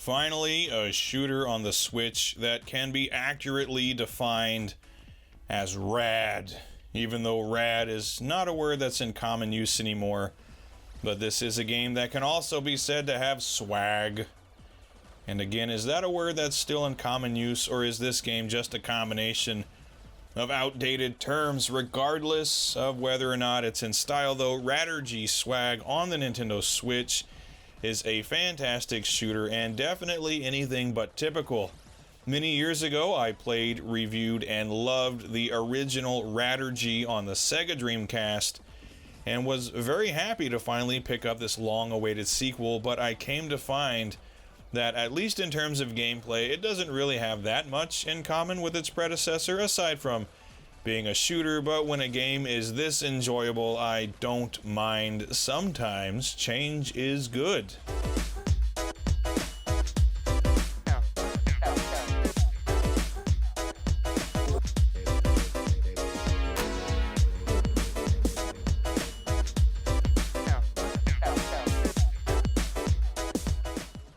Finally, a shooter on the Switch that can be accurately defined as rad, even though rad is not a word that's in common use anymore. But this is a game that can also be said to have swag. And again, is that a word that's still in common use, or is this game just a combination of outdated terms? Regardless of whether or not it's in style, though, Radirgy Swag on the Nintendo Switch is a fantastic shooter and definitely anything but typical. Many years ago, I played, reviewed, and loved the original Radirgy on the Sega Dreamcast, and was very happy to finally pick up this long-awaited sequel, but I came to find that, at least in terms of gameplay, it doesn't really have that much in common with its predecessor, aside from being a shooter. But when a game is this enjoyable, I don't mind. Sometimes change is good.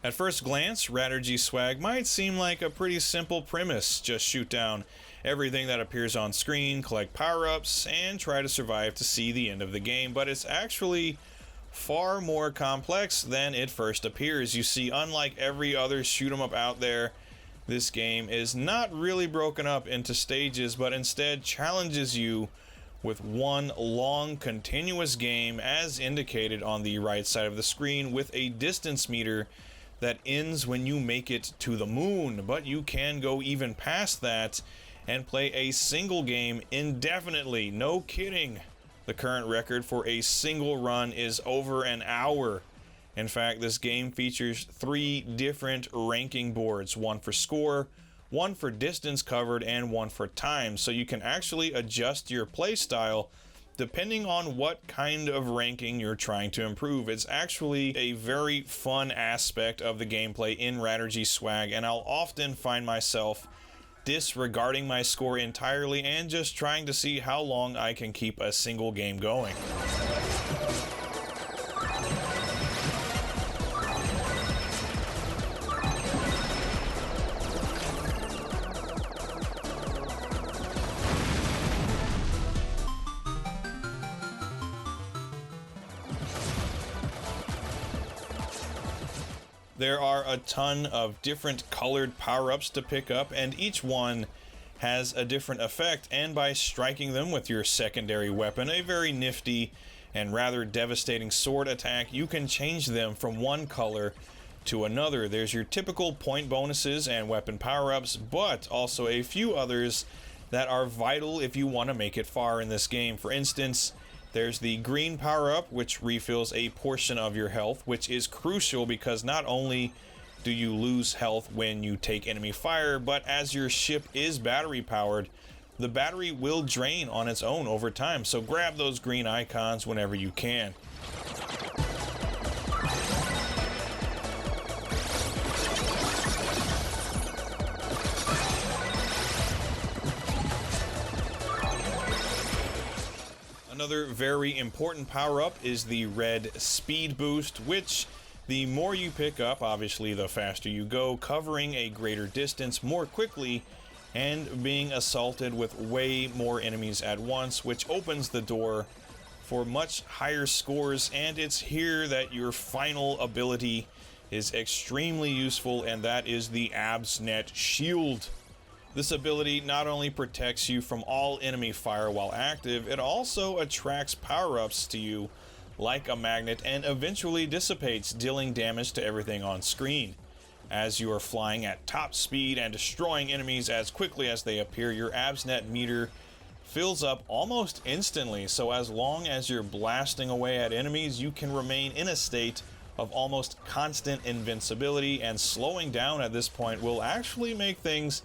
At first glance, Radirgy Swag might seem like a pretty simple premise. Just shoot down everything that appears on screen, collect power-ups, and try to survive to see the end of the game. But it's actually far more complex than it first appears. You see, unlike every other shoot-'em-up out there, this game is not really broken up into stages, but instead challenges you with one long, continuous game, as indicated on the right side of the screen, with a distance meter that ends when you make it to the moon. But you can go even past that and play a single game indefinitely. No kidding. The current record for a single run is over an hour. In fact, this game features 3 different ranking boards, one for score, one for distance covered, and one for time. So you can actually adjust your play style depending on what kind of ranking you're trying to improve. It's actually a very fun aspect of the gameplay in Radirgy Swag, and I'll often find myself disregarding my score entirely and just trying to see how long I can keep a single game going. There are a ton of different colored power-ups to pick up, and each one has a different effect, and by striking them with your secondary weapon, a very nifty and rather devastating sword attack, you can change them from one color to another. There's your typical point bonuses and weapon power-ups, but also a few others that are vital if you want to make it far in this game. For instance, there's the green power-up, which refills a portion of your health, which is crucial because not only do you lose health when you take enemy fire, but as your ship is battery powered, the battery will drain on its own over time. So grab those green icons whenever you can. Another very important power-up is the red speed boost, which the more you pick up, obviously the faster you go, covering a greater distance more quickly and being assaulted with way more enemies at once, which opens the door for much higher scores. And it's here that your final ability is extremely useful, and that is the AbsNet Shield. This ability not only protects you from all enemy fire while active, it also attracts power-ups to you like a magnet and eventually dissipates, dealing damage to everything on screen. As you are flying at top speed and destroying enemies as quickly as they appear, your AbsNet meter fills up almost instantly, so as long as you're blasting away at enemies, you can remain in a state of almost constant invincibility, and slowing down at this point will actually make things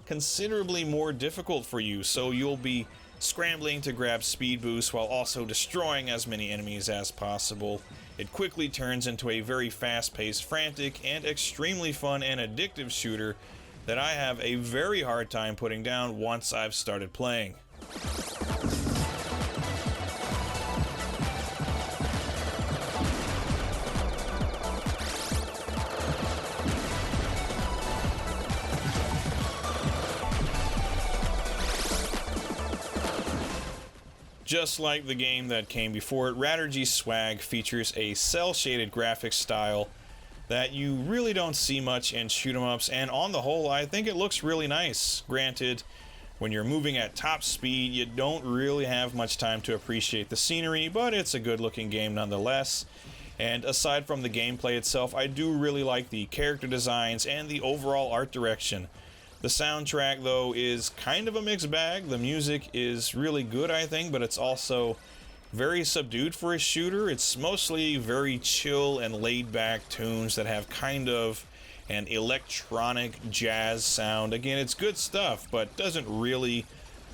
considerably more difficult for you, so you'll be scrambling to grab speed boosts while also destroying as many enemies as possible. It quickly turns into a very fast-paced, frantic, and extremely fun and addictive shooter that I have a very hard time putting down once I've started playing. Just like the game that came before it, Radirgy Swag features a cel-shaded graphics style that you really don't see much in shoot-'em-ups, and on the whole, I think it looks really nice. Granted, when you're moving at top speed, you don't really have much time to appreciate the scenery, but it's a good-looking game nonetheless. And aside from the gameplay itself, I do really like the character designs and the overall art direction. The soundtrack, though, is kind of a mixed bag. The music is really good, I think, but it's also very subdued for a shooter. It's mostly very chill and laid-back tunes that have kind of an electronic jazz sound. Again, it's good stuff, but doesn't really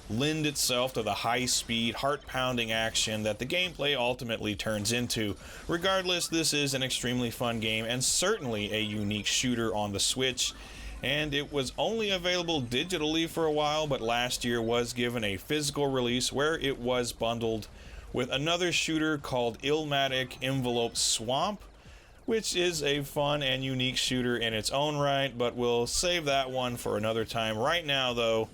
lend itself to the high-speed, heart-pounding action that the gameplay ultimately turns into. Regardless, this is an extremely fun game and certainly a unique shooter on the Switch, and it was only available digitally for a while, but last year was given a physical release where it was bundled with another shooter called Illmatic Envelope Swamp, which is a fun and unique shooter in its own right, but we'll save that one for another time. Right now, though,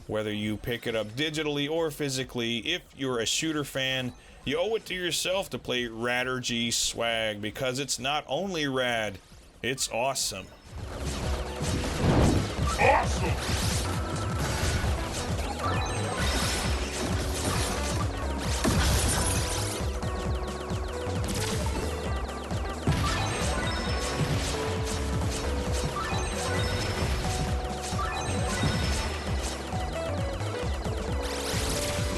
whether you pick it up digitally or physically, if you're a shooter fan, you owe it to yourself to play Radirgy Swag, because it's not only rad, it's awesome. Awesome!